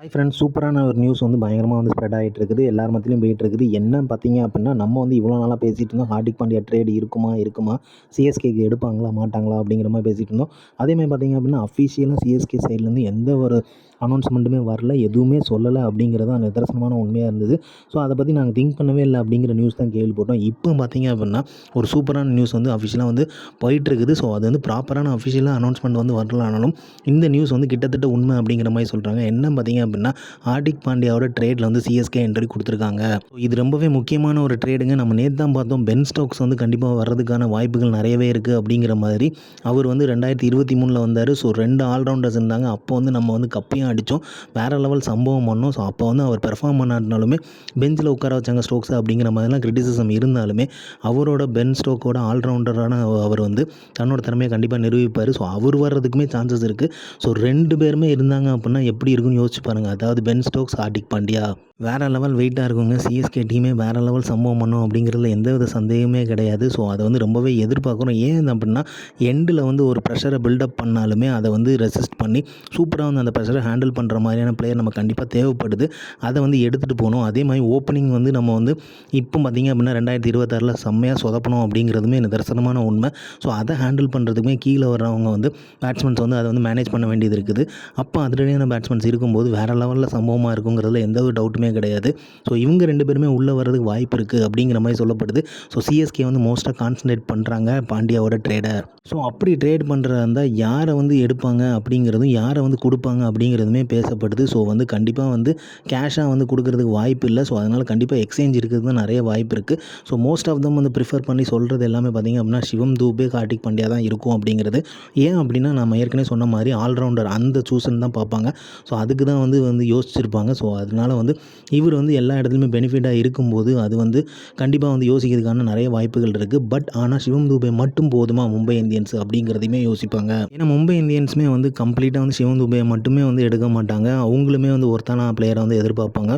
Hi friends, சூப்பரான ஒரு news வந்து பயங்கரமாக வந்து ஸ்ப்ரெட் ஆகிட்டு இருக்குது. எல்லார் மத்தியிலும் போயிட்டு இருக்குது. என்ன பார்த்தீங்க அப்படின்னா, நம்ம வந்து இவ்வளோ நாளாக பேசிகிட்டு இருந்தோம், ஹார்திக் பாண்டியா ட்ரேட் இருக்குமா, சிஎஸ்கேக்கு எடுப்பாங்களா மாட்டாங்களா அப்படிங்கிற மாதிரி பேசிகிட்டு இருந்தோம். அதேமாதிரி பார்த்தீங்க அப்படின்னா, அஃபிஷியலாக சிஎஸ்கே சைட்லேருந்து எந்த ஒரு அனௌன்ஸ்மெண்ட்டுமே வரல, எதுவுமே சொல்லலை அப்படிங்கிறது தான் நிதர்சனமான உண்மையாக இருந்தது. ஸோ அதை பற்றி நாங்கள் திங்க் பண்ணவே இல்லை அப்படிங்கிற நியூஸ் தான் கேள்விப்பட்டோம். இப்போ பார்த்தீங்க அப்படின்னா, ஒரு சூப்பரான நியூஸ் வந்து அஃபிஷியலாக வந்து போயிட்டுருக்குது. ஸோ அது வந்து ப்ராப்பரான அஃபிஷியலாக அனௌன்ஸ்மெண்ட் வந்து வரலானாலும் இந்த நியூஸ் வந்து கிட்டத்தட்ட உண்மை அப்படிங்கிற மாதிரி சொல்கிறாங்க. என்ன பார்த்தீங்க அப்படின்னா, ஹார்திக் பாண்டியாவோட ட்ரேடில் வந்து சிஎஸ்கே என்ட்ரி கொடுத்துருக்காங்க. இது ரொம்பவே முக்கியமான ஒரு ட்ரேடுங்க. நம்ம நேற்று தான் பார்த்தோம், பென் ஸ்டோக்ஸ் வந்து கண்டிப்பாக வர்றதுக்கான வாய்ப்புகள் நிறையவே இருக்குது அப்படிங்கிற மாதிரி. அவர் வந்து 2023 வந்தார். ஸோ 2 ஆல்ரவுண்டர்ஸ் இருந்தாங்க. அப்போ வந்து நம்ம வந்து கப்பையும் அடித்தோம், வேறு லெவல் சம்பவம் பண்ணோம். ஸோ அப்போ வந்து அவர் பெர்ஃபார்ம் பண்ணாட்டினாலுமே பெஞ்சில் உட்கார வச்சாங்க ஸ்டோக்ஸ் அப்படிங்கிற மாதிரிலாம் கிரிட்டிசிசம் இருந்தாலுமே, அவரோட பென் ஸ்டோக்கோட ஆல்ரவுண்டரான அவர் வந்து தன்னோட திறமையை கண்டிப்பாக நிரூபிப்பார். ஸோ அவர் வர்றதுக்குமே சான்சஸ் இருக்குது. ஸோ 2 பேருமே இருந்தாங்க அப்படின்னா எப்படி இருக்குன்னு யோசிச்சு பாருங்கள். அதாவது பென் ஸ்டோக்ஸ், ஹார்திக் பாண்டியா வேறு லெவல் வெயிட்டாக இருக்குங்க. சிஎஸ்கே டீமே வேறு லெவல் சம்பவம் பண்ணும் அப்படிங்கிறதுல எந்தவித சந்தேகமே கிடையாது. ஸோ அதை வந்து ரொம்பவே எதிர்பார்க்குறோம். ஏன் அப்படின்னா, எண்டில் வந்து ஒரு ப்ரெஷரை பில்டப் பண்ணாலுமே அதை வந்து ரெசிஸ்ட் பண்ணி சூப்பராக வந்து அந்த ப்ரெஷரை ஹேண்டில் பண்ணுற மாதிரியான பிளேயர் நம்ம கண்டிப்பாக தேவைப்படுது. அதை வந்து எடுத்துகிட்டு போகணும். அதே மாதிரி ஓப்பனிங் வந்து நம்ம வந்து இப்போ பார்த்திங்க அப்படின்னா 2026 செம்மையாக சொதப்பணும் அப்படிங்கிறதுமே நிதர்சனமான உண்மை. ஸோ அதை ஹேண்டில் பண்ணுறதுக்குமே கீழே வர்றவங்க வந்து பேட்ஸ்மென்ஸ் வந்து அதை வந்து மேனேஜ் பண்ண வேண்டியது இருக்குது. அப்போ அதிரடியான பேட்ஸ்மென்ஸ் இருக்கும்போது வேறு லெவலில் சம்பவமாக இருக்குங்கிறதுல எந்த ஒரு டவுட்டுமே கிடையாது. ஸோ இவங்க 2 பேருமே உள்ளே வர்றதுக்கு வாய்ப்பு இருக்குது அப்படிங்கிற மாதிரி சொல்லப்படுது. ஸோ சிஎஸ்கே வந்து மோஸ்ட்டாக கான்சன்ட்ரேட் பண்ணுறாங்க பாண்டியாவோட ட்ரேடை. ஸோ அப்படி ட்ரேட் பண்ணுறதா இருந்தால் யாரை வந்து எடுப்பாங்க அப்படிங்கிறதும், யாரை வந்து கொடுப்பாங்க அப்படிங்கிறதுமே பேசப்படுது. ஸோ வந்து கண்டிப்பாக வந்து கேஷாக வந்து கொடுக்கறதுக்கு வாய்ப்பு இல்லை. ஸோ அதனால் கண்டிப்பாக எக்ஸ்சேஞ்ச் இருக்கிறது தான் நிறைய வாய்ப்பு இருக்குது. ஸோ மோஸ்ட் ஆஃப் தம் வந்து ப்ரிஃபர் பண்ணி சொல்கிறது எல்லாமே பார்த்திங்க அப்படின்னா, சிவம் தூபே, ஹார்திக் பாண்டியா தான் இருக்கும் அப்படிங்கிறது. ஏன் அப்படின்னா, நம்ம ஏற்கனவே சொன்ன மாதிரி ஆல்ரவுண்டர் அந்த சூஸன் தான் பார்ப்பாங்க. ஸோ அதுக்கு தான் வந்து யோசிச்சிருப்பாங்க. ஸோ அதனால் வந்து இவர் வந்து எல்லா இடத்துலையுமே பெனிஃபிட்டாக இருக்கும்போது அது வந்து கண்டிப்பாக வந்து யோசிக்கிறதுக்கான நிறைய வாய்ப்புகள் இருக்குது. பட் ஆனால் சிவம் தூபே மட்டும் போதுமா மும்பை இந்தியன்ஸ் அப்படிங்கிறதையுமே யோசிப்பாங்க. ஏன்னா மும்பை இந்தியன்ஸுமே வந்து கம்ப்ளீட்டாக வந்து சிவம் தூபே மட்டுமே வந்து எடுக்க மாட்டாங்க. அவங்களுமே வந்து ஒருத்தான பிளேயரை வந்து எதிர்பார்ப்பாங்க.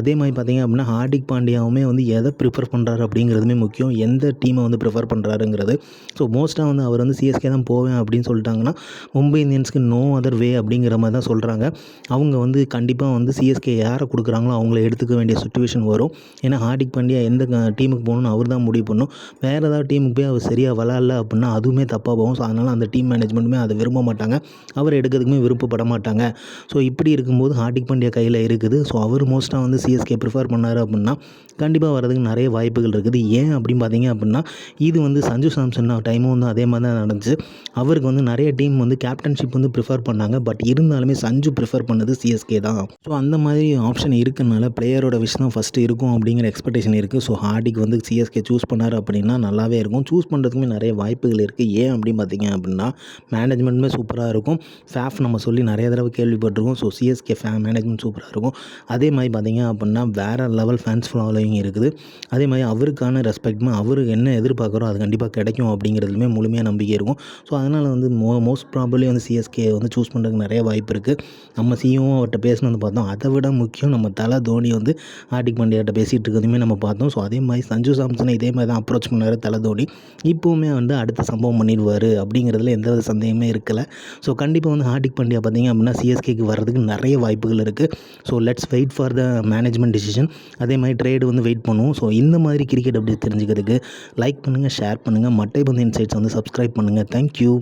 அதே மாதிரி பார்த்திங்க அப்படின்னா, ஹார்திக் பாண்டியாவுமே வந்து எதை ப்ரிஃபர் பண்ணுறாரு அப்படிங்கிறதுமே முக்கியம். எந்த டீமை வந்து ப்ரிஃபர் பண்ணுறாருங்கிறது. ஸோ மோஸ்ட்டாக வந்து அவர் வந்து சிஎஸ்கே தான் போவேன் அப்படின்னு சொல்லிட்டாங்கன்னா, மும்பை இந்தியன்ஸ்க்கு நோ அதர் வே அப்படிங்கிற மாதிரி தான் சொல்கிறாங்க. அவங்க வந்து கண்டிப்பாக வந்து சிஎஸ்கே யாரை கொடுக்குறாங்களோ அவங்கள எடுத்துக்க வேண்டிய சுச்சுவேஷன் வரும். ஏன்னா ஹார்திக் பாண்டியா எந்த டீமுக்கு போகணும்னு அவர் தான் முடிவு பண்ணணும். வேறு ஏதாவது டீமுக்கு போய் அவர் சரியாக விளாட்ல அப்படின்னா அதுவுமே தப்பாக போகும். ஸோ அதனால் அந்த டீம் மேனேஜ்மெண்ட்டுமே அதை விரும்ப மாட்டாங்க. அவர் எடுக்கிறதுக்குமே விருப்பப்பட மாட்டாங்க. ஸோ இப்படி இருக்கும்போது ஹார்திக் பாண்டியா கையில் இருக்குது. ஸோ அவர் மோஸ்ட்டாக வந்து சிஎஸ்கே ப்ரிஃபர் பண்ணார் அப்படின்னா கண்டிப்பாக வரதுக்கு நிறைய வாய்ப்புகள் இருக்குது. ஏன் அப்படின்னு பார்த்தீங்க அப்படின்னா, இது வந்து சஞ்சு சாம்சன் டைமும் வந்து அதே மாதிரி தான் நடந்துச்சு. அவருக்கு வந்து நிறைய டீம் வந்து கேப்டன்ஷிப் வந்து ப்ரிஃபர் பண்ணாங்க. பட் இருந்தாலுமே சஞ்சு ப்ரிஃபர் பண்ணது சிஎஸ்கே தான். ஸோ அந்த மாதிரி ஆப்ஷன் இருக்கனால பிளேயரோட விஷ் தான் ஃபஸ்ட்டு இருக்கும் அப்படிங்கிற எக்ஸ்பெக்டேஷன் இருக்குது. ஸோ ஹார்திக் வந்து சிஎஸ்கே சூஸ் பண்ணார் அப்படின்னா நல்லாவே இருக்கும். சூஸ் பண்ணுறதுக்குமே நிறைய வாய்ப்புகள் இருக்குது. ஏன் அப்படின்னு பார்த்தீங்க அப்படின்னா, மேனேஜ்மெண்ட்டுமே சூப்பராக இருக்கும். ஃபேஃப் நம்ம சொல்லி நிறைய தடவை கேள்விப்பட்டிருக்கோம். ஸோ சிஎஸ்கே மேனேஜ்மெண்ட் சூப்பராக இருக்கும். அதே மாதிரி பார்த்தீங்க அப்படின்னா வேறு லெவல் ஃபேன்ஸ் ஃபாலோயிங் இருக்குது. அதே மாதிரி அவருக்கான ரெஸ்பெக்ட்மே அவர் என்ன எதிர்பார்க்குறோ அது கண்டிப்பாக கிடைக்கும் அப்படிங்கிறதுலுமே முழுமையாக நம்பிக்கை இருக்கும். ஸோ அதனால் வந்து மோஸ்ட் ப்ராபப்ளி வந்து சிஎஸ்கே வந்து சூஸ் பண்ணுறதுக்கு நிறைய வாய்ப்பு இருக்குது. நம்ம சிஇஓவும் அவர்கிட்ட பேசணும்னு பார்த்தோம். அதை விட முக்கியம் நம்ம தலை தோனி வந்து ஹார்திக் பாண்டியாட்ட பேசிகிட்டு இருக்கிறதுமே நம்ம பார்த்தோம். ஸோ அதே மாதிரி சஞ்சு சாம்சனை இதே மாதிரி தான் அப்ரோச் பண்ணார் தலை தோனி. இப்போவுமே வந்து அடுத்த சம்பவம் பண்ணிடுவார் அப்படிங்கிறதுல எந்த ஒரு சந்தேகமே இருக்கலை. ஸோ கண்டிப்பாக வந்து ஹார்திக் பாண்டியா பார்த்திங்க அப்படின்னா சிஎஸ்கேக்கு வர்றதுக்கு நிறைய வாய்ப்புகள் இருக்குது. So let's wait for the management decision. அதே மாதிரி ட்ரேடு வந்து வெயிட் பண்ணுவோம். ஸோ இந்த மாதிரி கிரிக்கெட் அப்படி தெரிஞ்சுக்கிறதுக்கு லைக் பண்ணுங்கள், ஷேர் பண்ணுங்கள். மட்டை பந்து இன்சைட்ஸ் வந்து சப்ஸ்கிரைப் பண்ணுங்கள். தேங்க்யூ.